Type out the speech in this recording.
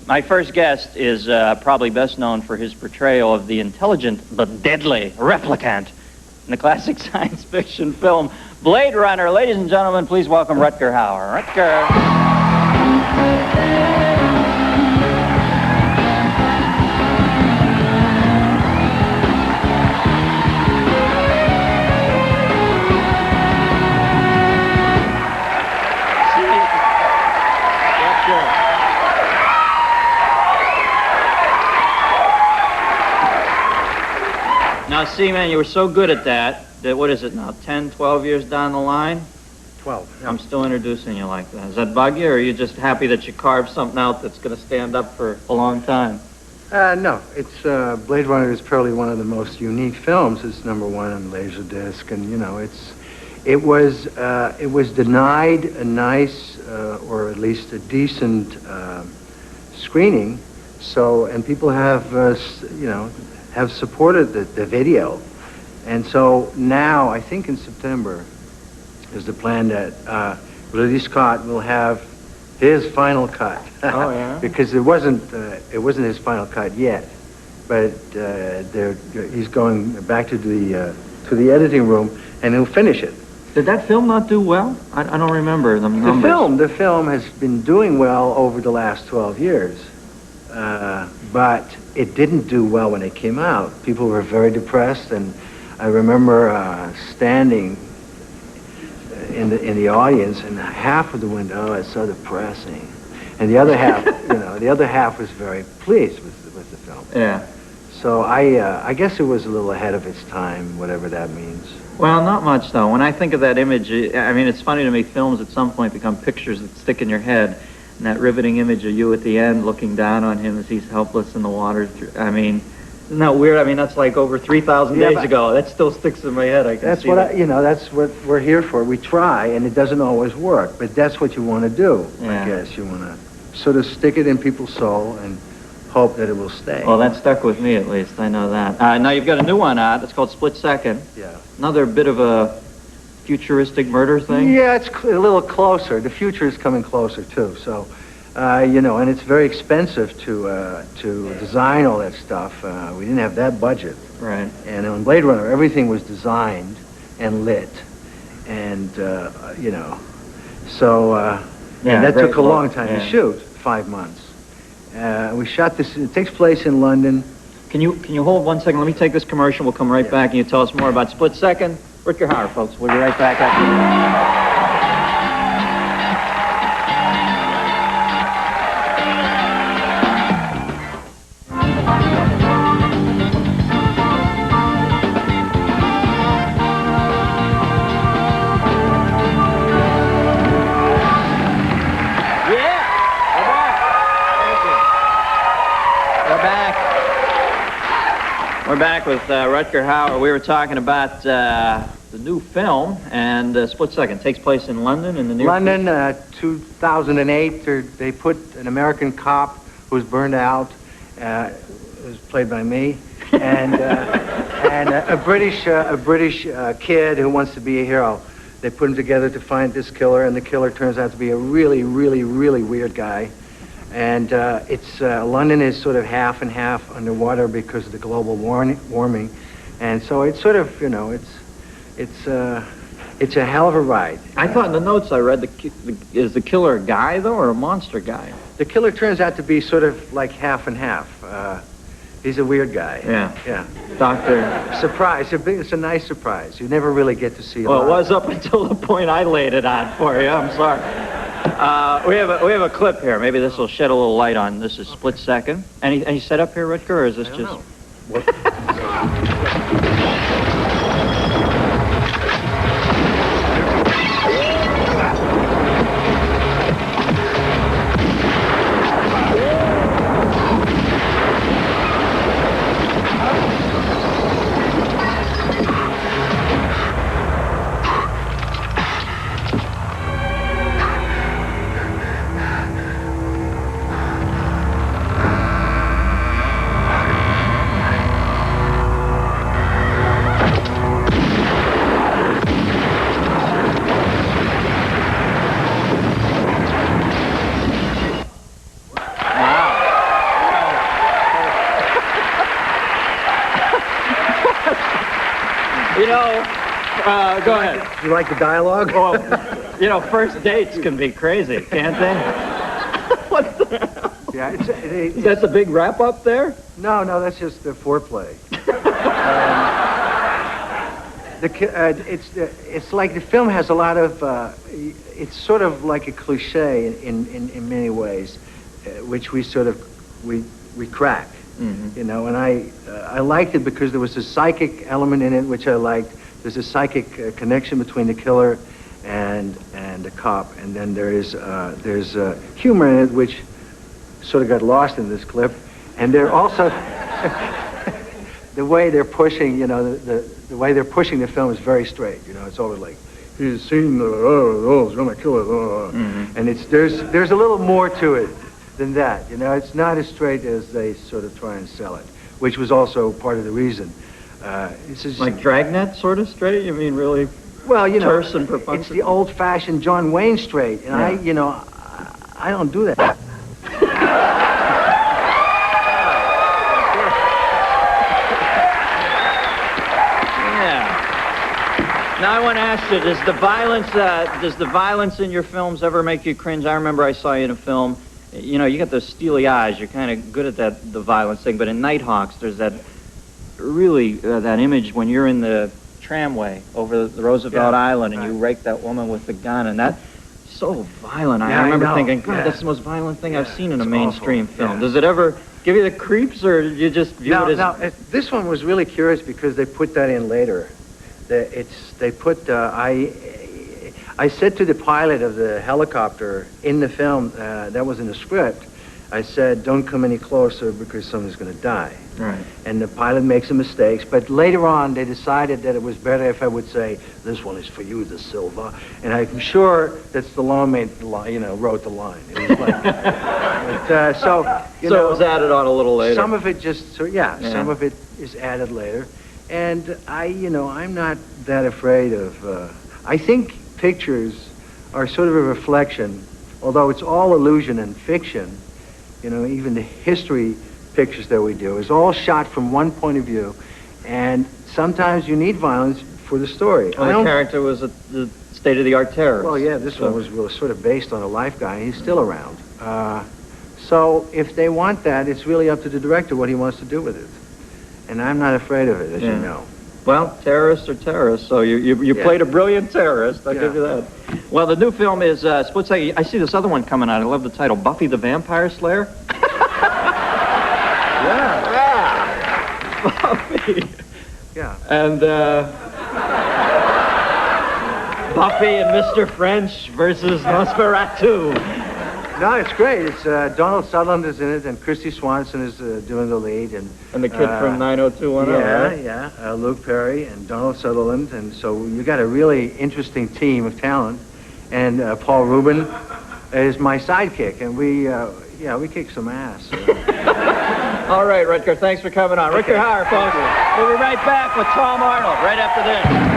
My first guest is probably best known for his portrayal of the intelligent but deadly replicant in the classic science fiction film Blade Runner. Ladies and gentlemen, please welcome Rutger Hauer. Rutger. Now, see, man, you were so good at that, what is it now, 10, 12 years down the line? 12. Yeah. I'm still introducing you like that. Does that bug you, or are you just happy that you carved something out that's going to stand up for a long time? No, it's Blade Runner is probably one of the most unique films. It's #1 on Laserdisc, and you know, it was denied a nice or at least a decent screening. So, and people have have supported the video, and so now I think in September is the plan that Ridley Scott will have his final cut. Oh yeah. Because it wasn't his final cut yet, but he's going back to the editing room and he'll finish it. Did that film not do well? I don't remember the numbers. The film has been doing well over the last 12 years, but it didn't do well when it came out. People were very depressed, and I remember standing in the audience, and half of the window, it's so depressing, and the other half, the other half was very pleased with the film. Yeah. So I guess it was a little ahead of its time, whatever that means. Well, not much though. When I think of that image, I mean, it's funny to me. Films at some point become pictures that stick in your head. And that riveting image of you at the end looking down on him as he's helpless in the water. I mean, isn't that weird? I mean, that's like over 3,000 days ago. That still sticks in my head. That's what we're here for. We try, and it doesn't always work, but that's what you want to do. Yeah. I guess you want to sort of stick it in people's soul and hope that it will stay. Well, that stuck with me at least. I know that. Now you've got a new one out. It's called Split Second. Yeah. Another bit of a futuristic murder thing? Yeah, it's a little closer. The future is coming closer too. So, and it's very expensive to design all that stuff. We didn't have that budget. Right. And on Blade Runner, everything was designed and lit, and and that took a long time to shoot, 5 months. We shot this. It takes place in London. Can you hold 1 second? Let me take this commercial. We'll come right back and you tell us more about Split Second. Rutger Hauer, folks. We'll be right back after this. We're back with Rutger Hauer. We were talking about the new film, and Split Second takes place in London in the near London, 2008. They put an American cop who's burned out, who's played by me, and a British kid who wants to be a hero. They put him together to find this killer, and the killer turns out to be a really, really, really weird guy. And London is sort of half and half underwater because of the global warming, and so it's sort of, it's a hell of a ride. I thought in the notes I read, is the killer a guy though, or a monster guy? The killer turns out to be sort of like half and half. He's a weird guy. Yeah. Yeah. Doctor. Surprise. It's a nice surprise. You never really get to see it. Well, it was up until the point I laid it on for you. I'm sorry. We have a clip here. Maybe this will shed a little light on. This is Split Second. Any setup here, Rutger, or is this just? You know, go ahead. Do you like the dialogue? Well, you know, first dates can be crazy, can't they? What the hell? Yeah, Is that the big wrap up there? no, that's just the foreplay. It's like the film has a lot of. It's sort of like a cliche in many ways, which we sort of we crack. Mm-hmm. You know, and I liked it because there was a psychic element in it, which I liked. There's a psychic connection between the killer and the cop, and then there's humor in it, which sort of got lost in this clip. And they're also the way they're pushing, you know, the way they're pushing the film is very straight. You know, it's always like he's seen he's gonna kill it, Mm-hmm. and there's a little more to it than that. You know, it's not as straight as they sort of try and sell it, which was also part of the reason. It's just, Like Dragnet sort of straight? You mean really? well, you know, terse and it's perfunctory? the old-fashioned John Wayne straight, and Yeah. I don't do that. Yeah. Now I want to ask you: does the violence in your films ever make you cringe? I remember I saw you in a film. You know, you got those steely eyes. You're kind of good at the violence thing. But in Nighthawks, there's that really that image when you're in the tramway over the Roosevelt Island and you rake that woman with the gun, and that's so violent. Yeah, I remember I know. thinking, God, Yeah. that's the most violent thing I've seen in a it's mainstream awful. film. Yeah. Does it ever give you the creeps, or you just view it as... This one was really curious because they put that in later. I said to the pilot of the helicopter in the film, that was in the script, I said, don't come any closer because someone's going to die. Right. And the pilot makes some mistakes, but later on they decided that it was better if I would say, this one is for you, the Silva. And I'm sure that Stallone wrote the line. It was like, so So it was added on a little later. some of it some of it is added later. And I'm not that afraid of, I think pictures are sort of a reflection, although it's all illusion and fiction, even the history pictures that we do is all shot from one point of view, and sometimes you need violence for the story. Well, the character was the state-of-the-art terrorist. Well, yeah, this one was really sort of based on a life guy. He's still around. So if they want that, it's really up to the director what he wants to do with it. And I'm not afraid of it, as you know. Well, terrorists are terrorists, so you played a brilliant terrorist, I'll give you that. Well, the new film is, Split Second. I see this other one coming out. I love the title, Buffy the Vampire Slayer. Yeah. Buffy. Yeah. And Buffy and Mr. French versus Nosferatu. No, it's great. It's Donald Sutherland is in it, and Christy Swanson is doing the lead, and the kid from 90210, right? Luke Perry and Donald Sutherland, and so you got a really interesting team of talent. And Paul Rubin is my sidekick, and we kick some ass. All right, Rutger, thanks for coming on. Rutger Hauer, folks. We'll be right back with Tom Arnold right after this.